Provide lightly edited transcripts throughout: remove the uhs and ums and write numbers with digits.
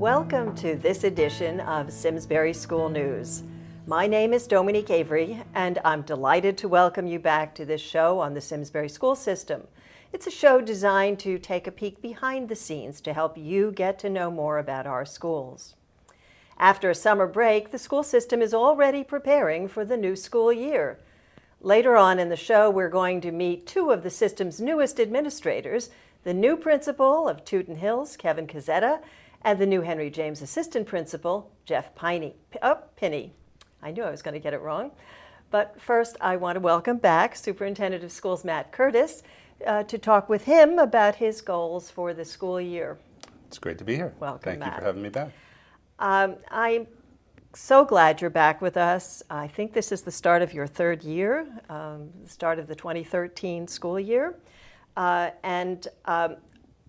Welcome to this edition of Simsbury School News. My name is Dominique Avery, and I'm delighted to welcome you back to this show on the Simsbury school system. It's a show designed to take a peek behind the scenes to help you get to know more about our schools. After a summer break, the school system is already preparing for the new school year. Later on in the show, we're going to meet two of the system's newest administrators, the new principal of Tootin Hills, Kevin CAZZETTA, and the new Henry James assistant principal, Jeff Pinney. I knew I was going to get it wrong. But first, I want to welcome back Superintendent of Schools Matt Curtis to talk with him about his goals for the school year. It's great to be here. Welcome, Thank Matt. you for having me back. I'm so glad you're back with us. I think this is the start of your third year, the start of the 2013 school year.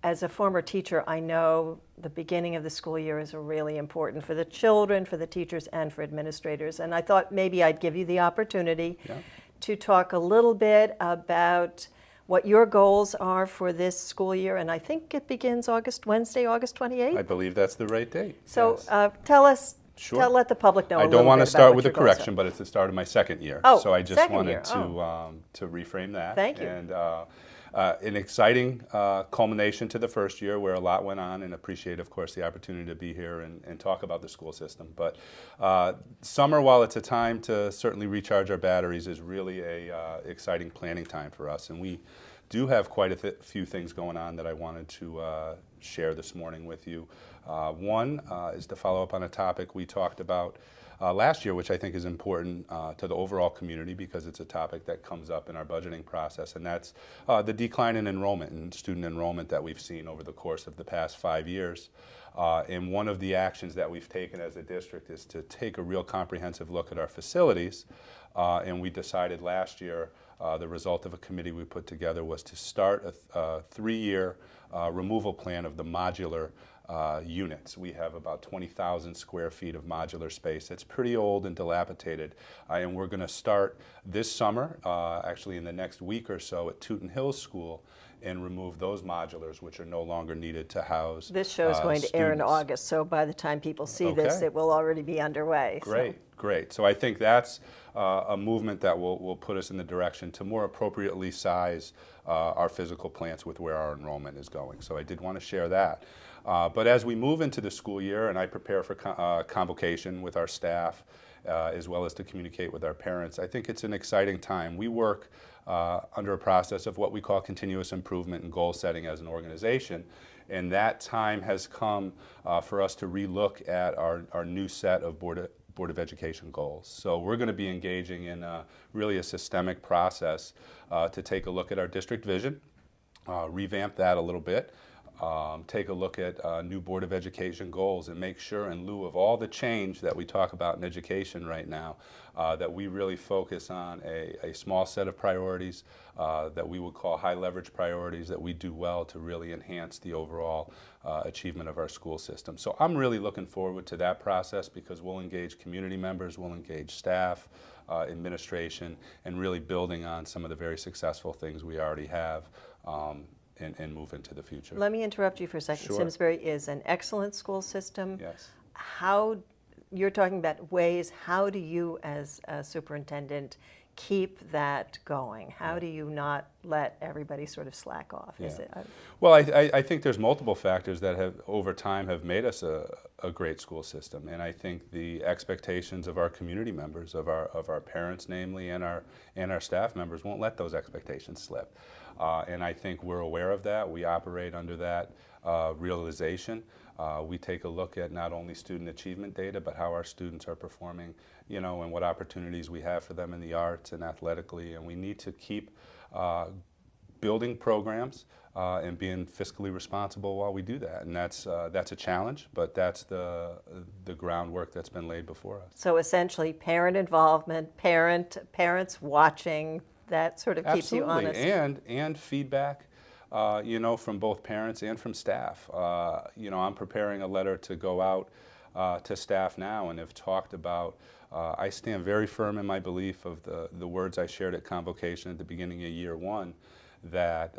As a former teacher, I know the beginning of the school year is really important for the children, for the teachers, and for administrators. And I thought maybe I'd give you the opportunity to talk a little bit about what your goals are for this school year. And I think it begins Wednesday, August 28th? I believe that's the right date. So yes. Tell us, Sure. let the public know a I little bit don't want to about start what with your a goals are. correction, but it's the start of my second year. Oh, so I just second wanted year. to reframe that. Thank you. And an exciting culmination to the first year where a lot went on, and appreciate, of course, the opportunity to be here and talk about the school system. But summer, while it's a time to certainly recharge our batteries, is really a exciting planning time for us. And we do have quite a few things going on that I wanted to share this morning with you. One is to follow up on a topic we talked about last year, which I think is important to the overall community because it's a topic that comes up in our budgeting process, and that's the decline in enrollment and student enrollment that we've seen over the course of the past 5 years. And one of the actions that we've taken as a district is to take a real comprehensive look at our facilities, and we decided last year, the result of a committee we put together was to start a 3-year removal plan of the modular units. We have about 20,000 square feet of modular space. It's pretty old and dilapidated, and we're going to start this summer, actually in the next week or so, at Tootin Hills School, and remove those modulars which are no longer needed to house This show is going to air in students. August, so by the time people see this, it will already be underway. Great, great. So I think that's a movement that will put us in the direction to more appropriately size our physical plants with where our enrollment is going. So I did want to share that. But as we move into the school year and I prepare for convocation with our staff, as well as to communicate with our parents, I think it's an exciting time. We work under a process of what we call continuous improvement and goal setting as an organization. And that time has come for us to relook at our new set of Board of Education goals. So we're going to be engaging in really a systemic process to take a look at our district vision, revamp that a little bit, take a look at new Board of Education goals, and make sure, in lieu of all the change that we talk about in education right now, that we really focus on a small set of priorities that we would call high leverage priorities that we do well to really enhance the overall achievement of our school system. So I'm really looking forward to that process because we'll engage community members, we'll engage staff, administration, and really building on some of the very successful things we already have. And move into the future. Let me interrupt you for a second. Sure. Simsbury is an excellent school system. Yes. You're talking about ways, how do you as a superintendent keep that going? How do you not let everybody sort of slack off? Yeah. Is it, Well, I think there's multiple factors that have, over time, have made us a great school system, and I think the expectations of our community members, of our parents, namely, and our staff members, won't let those expectations slip. And I think we're aware of that. We operate under that realization. We take a look at not only student achievement data, but how our students are performing, and what opportunities we have for them in the arts and athletically. And we need to keep building programs and being fiscally responsible while we do that. And that's a challenge, but that's the groundwork that's been laid before us. So essentially, parent involvement, parents watching, that sort of keeps you honest. And feedback, from both parents and from staff. I'm preparing a letter to go out to staff now, and have talked about, I stand very firm in my belief of the words I shared at convocation at the beginning of year one, that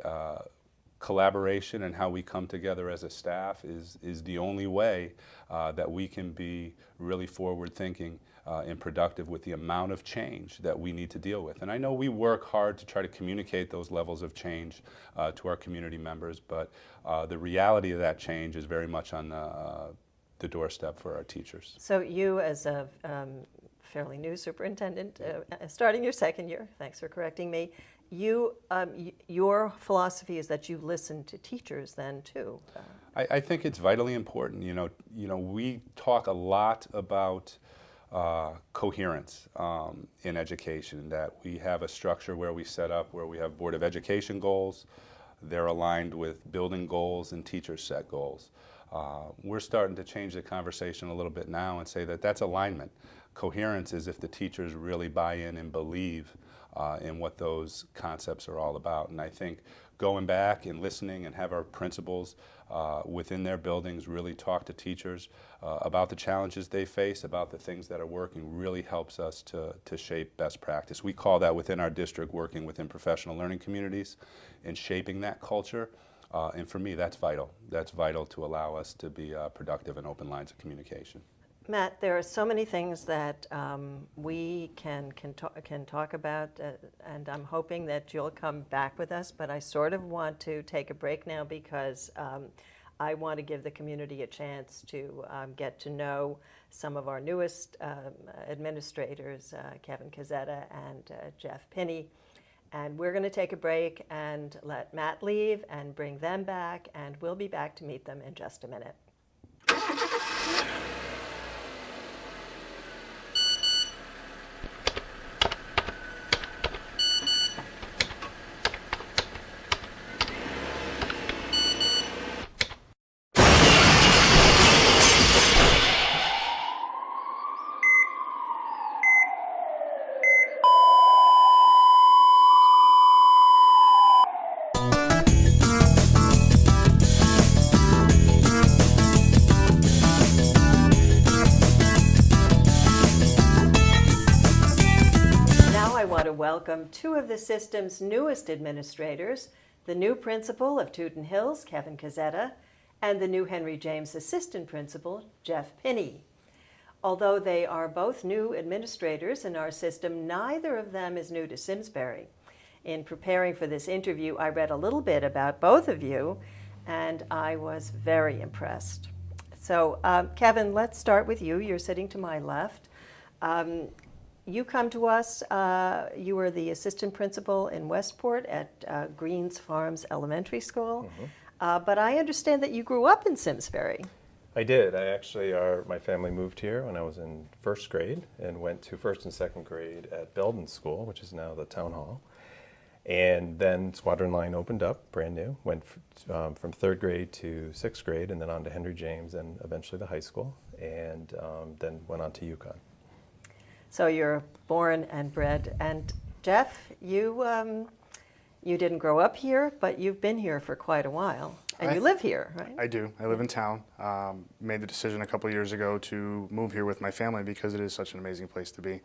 collaboration and how we come together as a staff is the only way that we can be really forward-thinking and productive with the amount of change that we need to deal with. And I know we work hard to try to communicate those levels of change to our community members, but the reality of that change is very much on the doorstep for our teachers. So you, as a fairly new superintendent, starting your second year, thanks for correcting me, your philosophy is that you listen to teachers then too. I think it's vitally important. You know, we talk a lot about coherence in education, that we have a structure where we set up, where we have Board of Education goals. They're aligned with building goals and teachers set goals. We're starting to change the conversation a little bit now and say that that's alignment. Coherence is if the teachers really buy in and believe in what those concepts are all about. And I think going back and listening and have our principals within their buildings really talk to teachers about the challenges they face, about the things that are working, really helps us to shape best practice. We call that within our district working within professional learning communities and shaping that culture. And for me, that's vital. That's vital to allow us to be productive and open lines of communication. Matt, there are so many things that we can talk about, and I'm hoping that you'll come back with us, but I sort of want to take a break now because I want to give the community a chance to get to know some of our newest administrators, Kevin CAZZETTA and Jeff PINNEY. And we're going to take a break and let Matt leave and bring them back, and we'll be back to meet them in just a minute. Welcome two of the system's newest administrators, the new principal of Tootin Hills, Kevin CAZZETTA, and the new Henry James assistant principal, Jeff PINNEY. Although they are both new administrators in our system, neither of them is new to Simsbury. In preparing for this interview, I read a little bit about both of you, and I was very impressed. So, Kevin, let's start with you. You're sitting to my left. You come to us, you were the assistant principal in Westport at Greens Farms Elementary School, but I understand that you grew up in Simsbury. I did. My family moved here when I was in first grade and went to first and second grade at Belden School, which is now the town hall. And then Squadron Line opened up, brand new, went from third grade to sixth grade and then on to Henry James and eventually the high school, and then went on to UConn. So you're born and bred. And Jeff, you didn't grow up here, but you've been here for quite a while. And you live here, right? I do. I live in town. Made the decision a couple years ago to move here with my family because it is such an amazing place to be,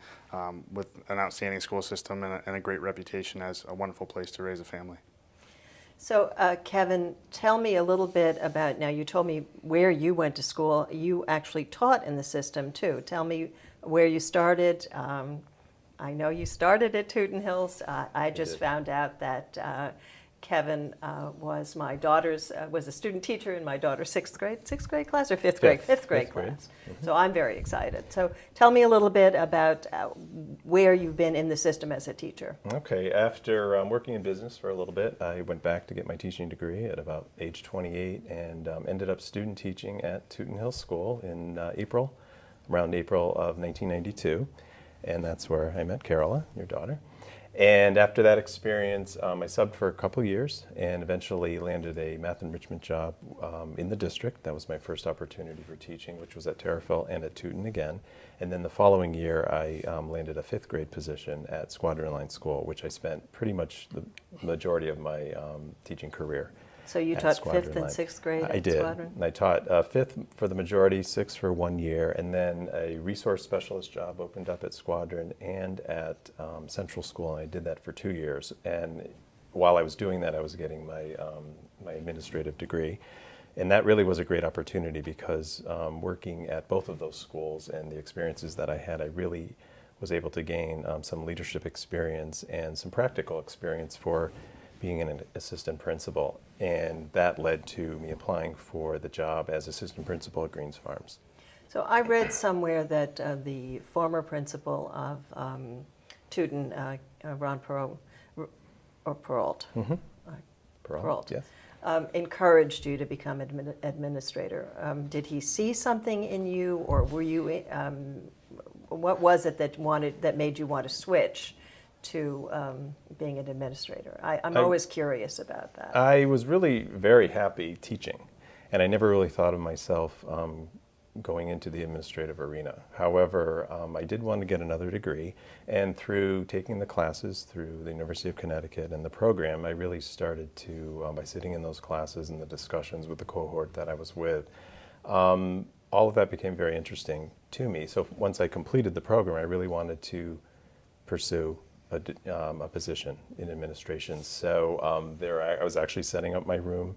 with an outstanding school system and a great reputation as a wonderful place to raise a family. So, Kevin, tell me a little bit about, now you told me where you went to school. You actually taught in the system too. Tell me where you started. I know you started at Tootin Hills. I just found out that Kevin was my daughter's, was a student teacher in my daughter's sixth grade class or fifth grade class. Mm-hmm. So I'm very excited. So tell me a little bit about where you've been in the system as a teacher. Okay, after working in business for a little bit, I went back to get my teaching degree at about age 28 and ended up student teaching at Tootin Hills School in around April of 1992. And that's where I met Carola, your daughter. And after that experience, I subbed for a couple years and eventually landed a math enrichment job in the district. That was my first opportunity for teaching, which was at Terriffill and at Tootin again. And then the following year, I landed a fifth grade position at Squadron Line School, which I spent pretty much the majority of my teaching career. So you taught fifth and sixth grade at Squadron? I taught fifth for the majority, sixth for 1 year, and then a resource specialist job opened up at Squadron and at Central School, and I did that for 2 years. And while I was doing that, I was getting my my administrative degree. And that really was a great opportunity because working at both of those schools and the experiences that I had, I really was able to gain some leadership experience and some practical experience for being an assistant principal. And that led to me applying for the job as assistant principal at Greens Farms. So I read somewhere that the former principal of Tootin, Ron Perot, Peralt, Yes. Encouraged you to become administrator. Did he see something in you, or were you? What was it that made you want to switch to being an administrator? I'm always curious about that. I was really very happy teaching, and I never really thought of myself going into the administrative arena. However, I did want to get another degree, and through taking the classes through the University of Connecticut and the program, I really started to, by sitting in those classes and the discussions with the cohort that I was with, all of that became very interesting to me. So once I completed the program, I really wanted to pursue a position in administration. So I was actually setting up my room,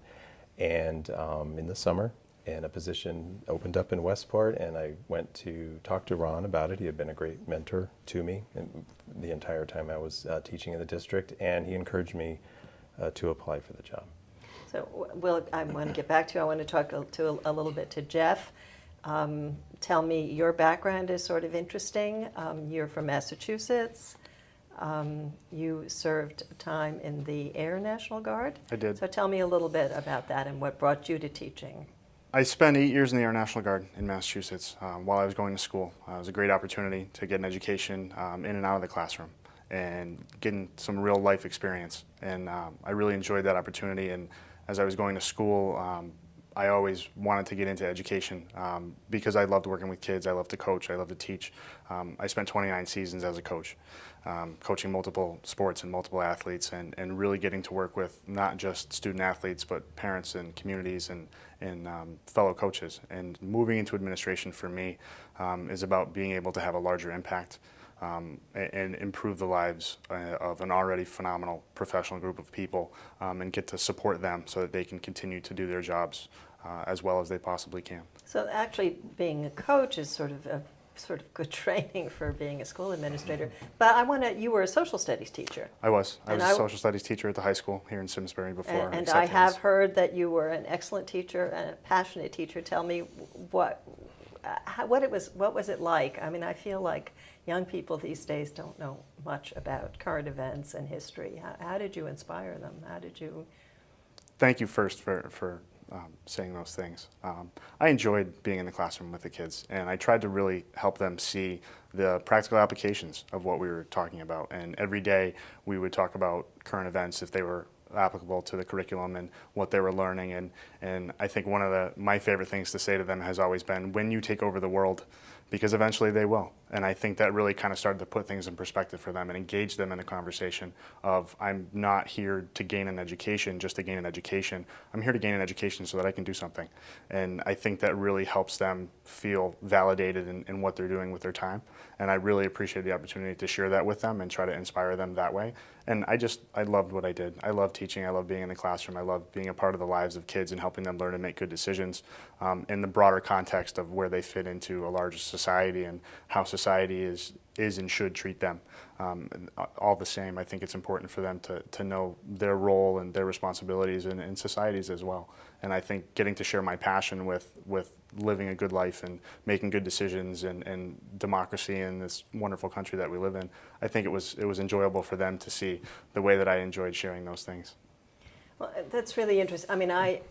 and in the summer, and a position opened up in Westport, and I went to talk to Ron about it. He had been a great mentor to me the entire time I was teaching in the district, and he encouraged me to apply for the job. So, I want to get back to you. I want to talk a little bit to Jeff. Tell me, your background is sort of interesting. You're from Massachusetts. You served time in the Air National Guard. I did. So tell me a little bit about that and what brought you to teaching. I spent 8 years in the Air National Guard in Massachusetts while I was going to school. It was a great opportunity to get an education in and out of the classroom and getting some real life experience. And I really enjoyed that opportunity. And as I was going to school, I always wanted to get into education because I loved working with kids. I loved to coach. I loved to teach. I spent 29 seasons as a coach, coaching multiple sports and multiple athletes, and really getting to work with not just student athletes, but parents and communities and fellow coaches. And moving into administration for me is about being able to have a larger impact and improve the lives of an already phenomenal professional group of people and get to support them so that they can continue to do their jobs as well as they possibly can. So actually being a coach is sort of good training for being a school administrator. But you were a social studies teacher. I was a social studies teacher at the high school here in Simsbury before. And I have heard that you were an excellent teacher and a passionate teacher. Tell me what was it like? I mean, I feel like young people these days don't know much about current events and history. How did you inspire them? How did you? Thank you first for saying those things. I enjoyed being in the classroom with the kids, and I tried to really help them see the practical applications of what we were talking about. And every day we would talk about current events if they were applicable to the curriculum and what they were learning. And I think one of my favorite things to say to them has always been, when you take over the world, because eventually they will. And I think that really kind of started to put things in perspective for them and engage them in a conversation of, I'm not here to gain an education just to gain an education. I'm here to gain an education so that I can do something. And I think that really helps them feel validated in what they're doing with their time. And I really appreciate the opportunity to share that with them and try to inspire them that way. And I loved what I did. I love teaching. I love being in the classroom. I love being a part of the lives of kids and helping them learn and make good decisions in the broader context of where they fit into a larger society and how society is and should treat them. All the same, I think it's important for them to know their role and their responsibilities in societies as well. And I think getting to share my passion with living a good life and making good decisions and democracy in this wonderful country that we live in, I think it was enjoyable for them to see the way that I enjoyed sharing those things. Well, that's really interesting. I mean, I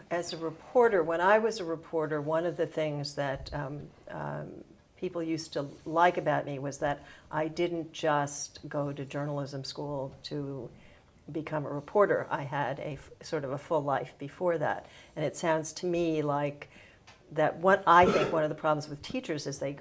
as a reporter, when I was a reporter, one of the things that people used to like about me was that I didn't just go to journalism school to become a reporter. I had sort of a full life before that. And it sounds to me like that I think one of the problems with teachers is they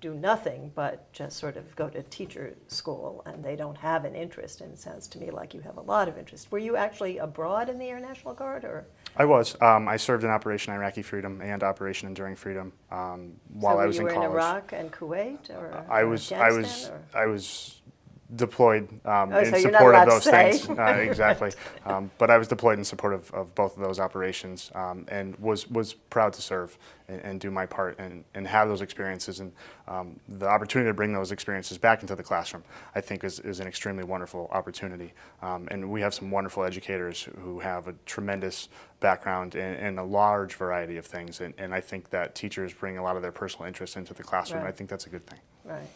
do nothing but just sort of go to teacher school and they don't have an interest. And it sounds to me like you have a lot of interest. Were you actually abroad in the Air National Guard, or? I was. I served in Operation Iraqi Freedom and Operation Enduring Freedom while I was in college. So you were in Iraq and Kuwait, or I was Afghanistan? I was deployed in so you're not support of allowed to those say. things. Exactly. But I was deployed in support of both of those operations, and was proud to serve and do my part and have those experiences. And the opportunity to bring those experiences back into the classroom, I think, is an extremely wonderful opportunity. And we have some wonderful educators who have a tremendous background in a large variety of things. And I think that teachers bring a lot of their personal interest into the classroom. Right. And I think that's a good thing. Right.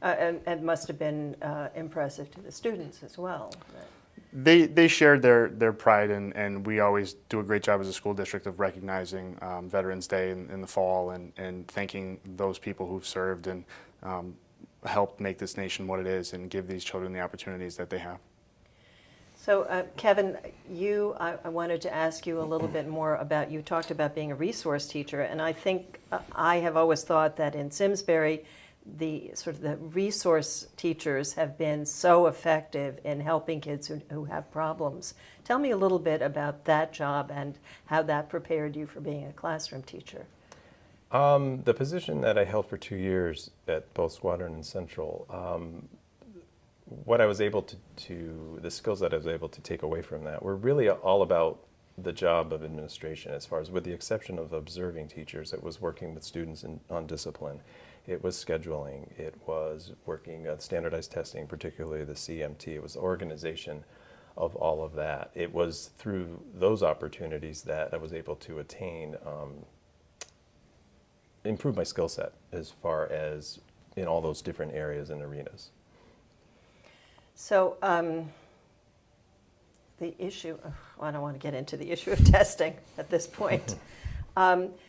And it must have been impressive to the students as well. They shared their pride, and we always do a great job as a school district of recognizing Veterans Day in the fall and thanking those people who've served and helped make this nation what it is and give these children the opportunities that they have. So, Kevin, I wanted to ask you a little bit more about, you talked about being a resource teacher, and I think I have always thought that in Simsbury, the resource teachers have been so effective in helping kids who have problems. Tell me a little bit about that job and how that prepared you for being a classroom teacher. The position that I held for 2 years at both Squadron and Central, what I was able the skills that I was able to take away from that were really all about the job of administration, as far as, with the exception of observing teachers, it was working with students on discipline. It was scheduling, it was working on standardized testing, particularly the CMT, it was organization of all of that. It was through those opportunities that I was able to improve my skill set as far as in all those different areas and arenas. So the issue, I don't want to get into the issue of testing at this point.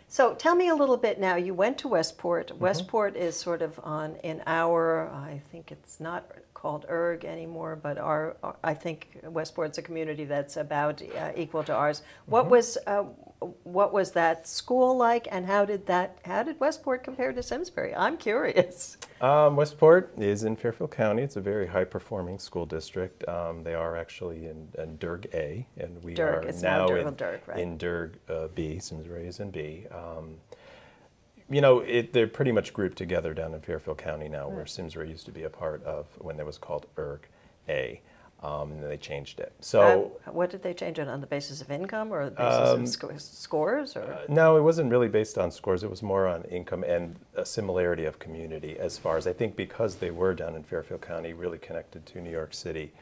So tell me a little bit now, you went to Westport. Mm-hmm. Westport is sort of in our, I think it's not called ERG anymore, but I think Westport's a community that's about equal to ours. Mm-hmm. What was that school like, and how did Westport compare to Simsbury? I'm curious. Westport is in Fairfield County. It's a very high-performing school district. They are actually in Durg A, and we are now in Durg B. Simsbury is in B. They're pretty much grouped together down in Fairfield County now, where Simsbury used to be a part of when it was called ERG A. And then they changed it. So, what did they change it on, the basis of income or the basis of scores? Or? No, it wasn't really based on scores. It was more on income and a similarity of community. As far as, I think, because they were down in Fairfield County, really connected to New York City,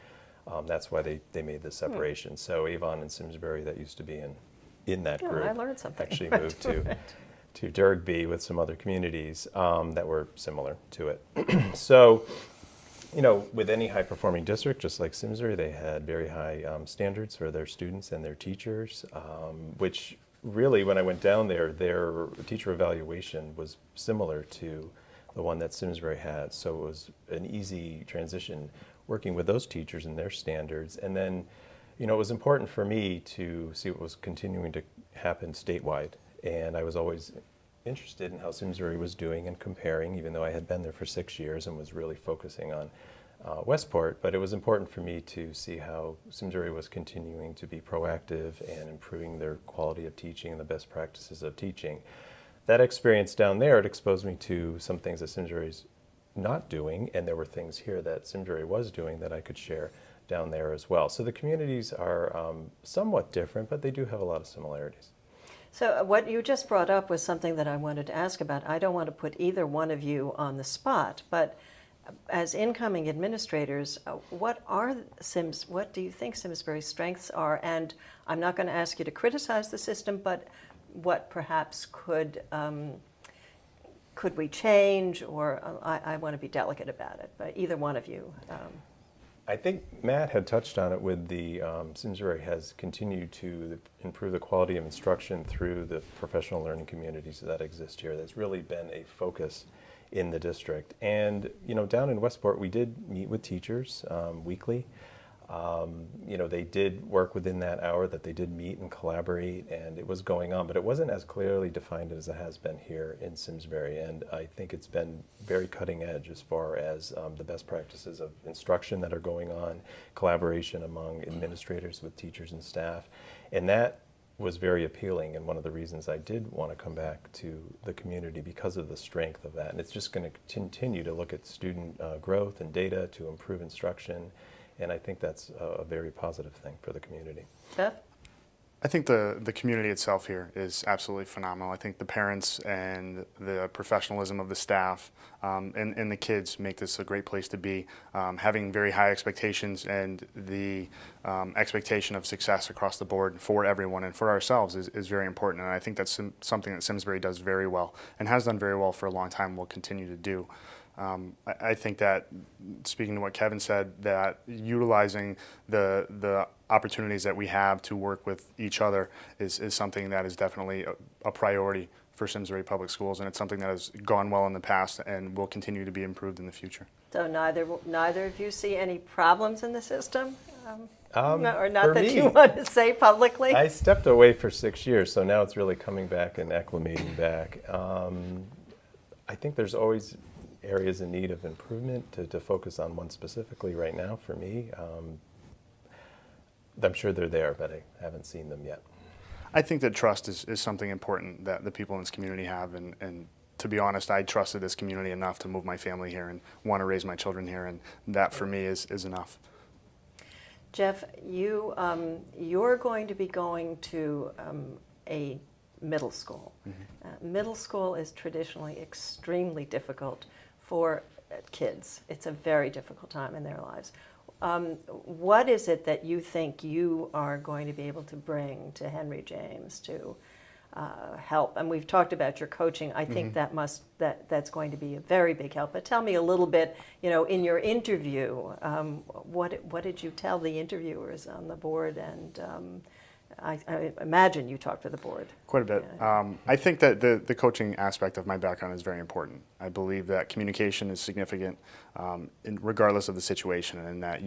that's why they made the separation. So Avon and Simsbury, that used to be in that group, I learned something. actually moved to Durg B with some other communities that were similar to it. So, with any high-performing district, just like Simsbury, they had very high standards for their students and their teachers, which really, when I went down there, their teacher evaluation was similar to the one that Simsbury had. So it was an easy transition working with those teachers and their standards. And then, it was important for me to see what was continuing to happen statewide. And I was always interested in how Simsbury was doing and comparing, even though I had been there for 6 years and was really focusing on Westport. But it was important for me to see how Simsbury was continuing to be proactive and improving their quality of teaching and the best practices of teaching. That experience down there, it exposed me to some things that Simsbury's not doing, and there were things here that Simsbury was doing that I could share down there as well. So the communities are somewhat different, but they do have a lot of similarities. So what you just brought up was something that I wanted to ask about. I don't want to put either one of you on the spot, but as incoming administrators, what do you think Simsbury's strengths are? And I'm not going to ask you to criticize the system, but what perhaps could we change? Or I want to be delicate about it, but either one of you. I think Matt had touched on it with the Simsbury has continued to improve the quality of instruction through the professional learning communities that exist here. That's really been a focus in the district. And, down in Westport, we did meet with teachers weekly. They did work within that hour that they did meet and collaborate, and it was going on, but it wasn't as clearly defined as it has been here in Simsbury. And I think it's been very cutting edge as far as the best practices of instruction that are going on, collaboration among administrators with teachers and staff. And that was very appealing, and one of the reasons I did want to come back to the community because of the strength of that. And it's just going to continue to look at student growth and data to improve instruction, and I think that's a very positive thing for the community. Jeff? I think the community itself here is absolutely phenomenal. I think the parents and the professionalism of the staff and the kids make this a great place to be. Having very high expectations and the expectation of success across the board for everyone and for ourselves is very important. And I think that's something that Simsbury does very well and has done very well for a long time and will continue to do. I think that, speaking to what Kevin said, that utilizing the opportunities that we have to work with each other is something that is definitely a priority for Simsbury Public Schools, and it's something that has gone well in the past and will continue to be improved in the future. So neither of you see any problems in the system? Or not for that me, you want to say publicly? I stepped away for 6 years, so now it's really coming back and acclimating back. I think there's always areas in need of improvement. To focus on one specifically right now for me, I'm sure they're there, but I haven't seen them yet. I think that trust is something important that the people in this community have, and to be honest, I trusted this community enough to move my family here and want to raise my children here, and that for me is enough. Jeff, you're going to be going to a middle school. Mm-hmm. Middle school is traditionally extremely difficult for kids. It's a very difficult time in their lives. What is it that you think you are going to be able to bring to Henry James to help? And we've talked about your coaching. I think that's going to be a very big help. But tell me a little bit, in your interview, what did you tell the interviewers on the board? And I imagine you talked to the board. Quite a bit. I think that the coaching aspect of my background is very important. I believe that communication is significant regardless of the situation, and that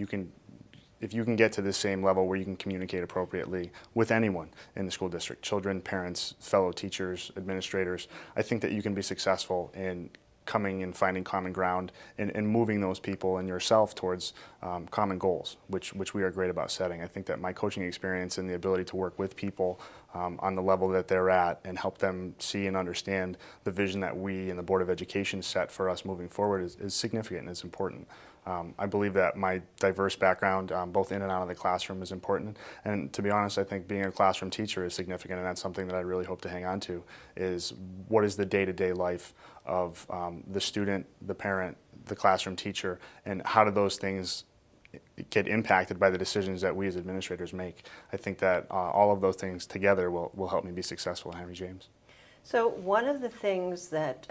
if you can get to the same level where you can communicate appropriately with anyone in the school district, children, parents, fellow teachers, administrators, I think that you can be successful in coming and finding common ground and moving those people and yourself towards common goals, which we are great about setting. I think that my coaching experience and the ability to work with people on the level that they're at and help them see and understand the vision that we and the Board of Education set for us moving forward is significant and it's important. I believe that my diverse background, both in and out of the classroom, is important. And to be honest, I think being a classroom teacher is significant, and that's something that I really hope to hang on to, is what is the day-to-day life of the student, the parent, the classroom teacher, and how do those things get impacted by the decisions that we as administrators make. I think that all of those things together will help me be successful at Henry James. So one of the things that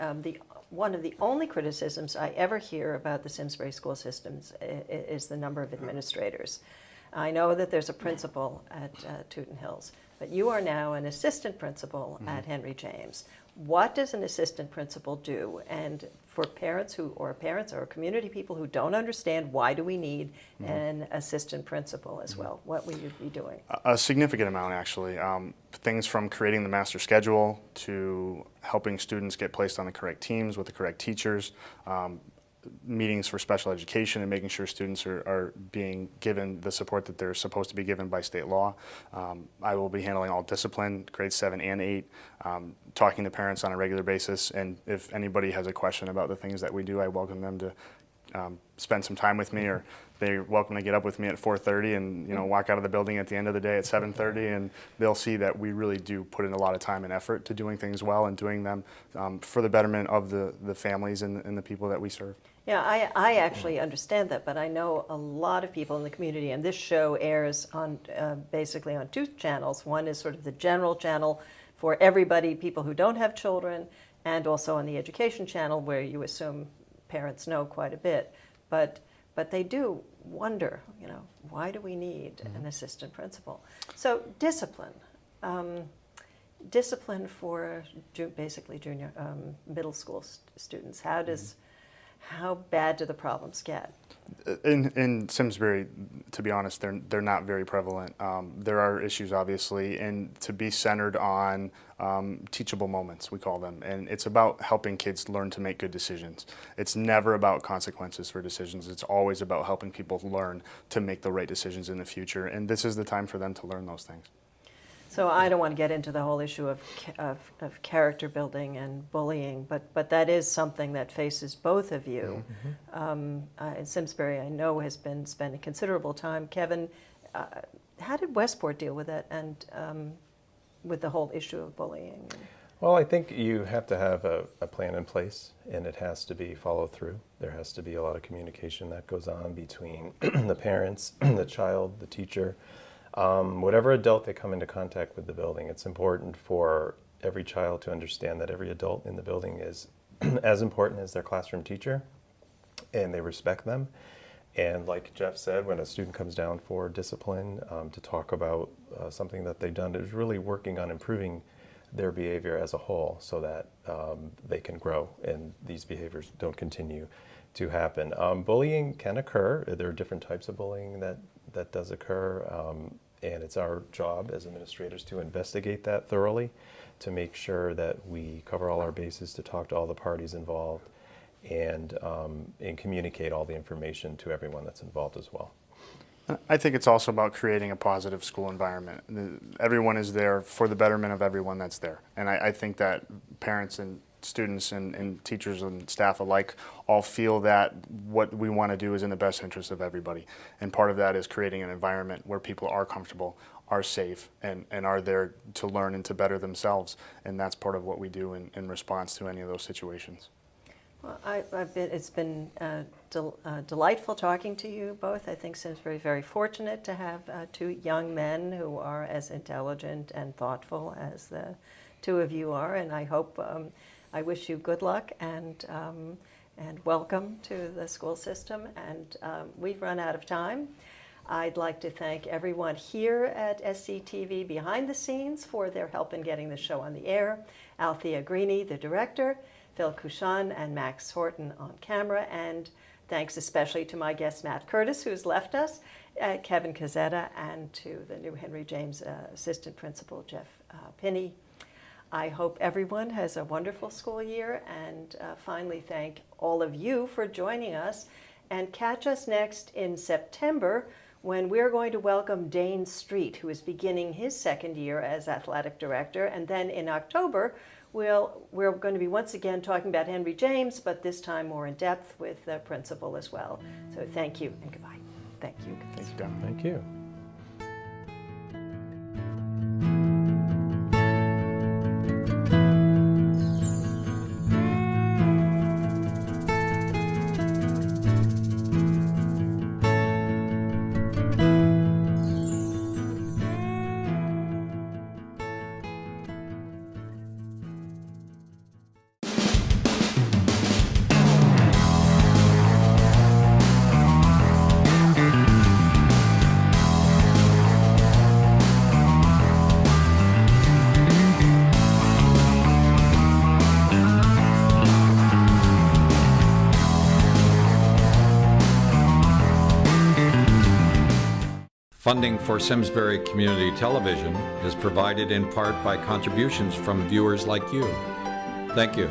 one of the only criticisms I ever hear about the Simsbury school systems is the number of administrators. I know that there's a principal at Tootin Hills, but you are now an assistant principal at Henry James. What does an assistant principal do? And for parents or community people who don't understand, why do we need an assistant principal as well? What will you be doing? A significant amount, actually. Things from creating the master schedule to helping students get placed on the correct teams with the correct teachers, meetings for special education and making sure students are being given the support that they're supposed to be given by state law. I will be handling all discipline, grades 7 and 8, talking to parents on a regular basis, and if anybody has a question about the things that we do, I welcome them to spend some time with me, or they're welcome to get up with me at 4:30 and walk out of the building at the end of the day at 7:30, and they'll see that we really do put in a lot of time and effort to doing things well and doing them for the betterment of the families and the people that we serve. Yeah, I actually understand that, but I know a lot of people in the community, and this show airs on basically on two channels. One is sort of the general channel for everybody, people who don't have children, and also on the education channel where you assume parents know quite a bit. But they do wonder, why do we need an assistant principal? So discipline. Discipline for basically junior, middle school students. How bad do the problems get? In Simsbury, to be honest, they're not very prevalent. There are issues, obviously, and to be centered on teachable moments, we call them. And it's about helping kids learn to make good decisions. It's never about consequences for decisions. It's always about helping people learn to make the right decisions in the future. And this is the time for them to learn those things. So I don't want to get into the whole issue of character building and bullying, but that is something that faces both of you. In Simsbury, I know, has been spending considerable time. Kevin, how did Westport deal with it and with the whole issue of bullying? Well, I think you have to have a plan in place, and it has to be followed through. There has to be a lot of communication that goes on between the parents, the child, the teacher. Whatever adult they come into contact with the building, it's important for every child to understand that every adult in the building is as important as their classroom teacher, and they respect them. And like Jeff said, when a student comes down for discipline to talk about something that they've done, is really working on improving their behavior as a whole so that they can grow and these behaviors don't continue to happen. Bullying can occur. There are different types of bullying that does occur, and it's our job as administrators to investigate that thoroughly, to make sure that we cover all our bases, to talk to all the parties involved, and communicate all the information to everyone that's involved as well. I think it's also about creating a positive school environment. Everyone is there for the betterment of everyone that's there. And I think that parents and students and teachers and staff alike all feel that what we want to do is in the best interest of everybody. And part of that is creating an environment where people are comfortable, are safe, and are there to learn and to better themselves. And that's part of what we do in response to any of those situations. Well, it's been delightful talking to you both. I think Simsbury is very fortunate to have two young men who are as intelligent and thoughtful as the two of you are, and I hope, I wish you good luck and welcome to the school system. And we've run out of time. I'd like to thank everyone here at SCTV behind the scenes for their help in getting the show on the air. Althea Greeny, the director, Phil Cushan and Max Horton on camera, and thanks especially to my guest Matt Curtis, who's left us, Kevin Cazzetta, and to the new Henry James assistant principal, Jeff Pinney. I hope everyone has a wonderful school year, and finally thank all of you for joining us, and catch us next in September when we're going to welcome Dane Street, who is beginning his second year as athletic director, and then in October we're going to be once again talking about Henry James, but this time more in depth with the principal as well. So thank you and goodbye. Thank you. Thank you, Don. Thank you. Funding for Simsbury Community Television is provided in part by contributions from viewers like you. Thank you.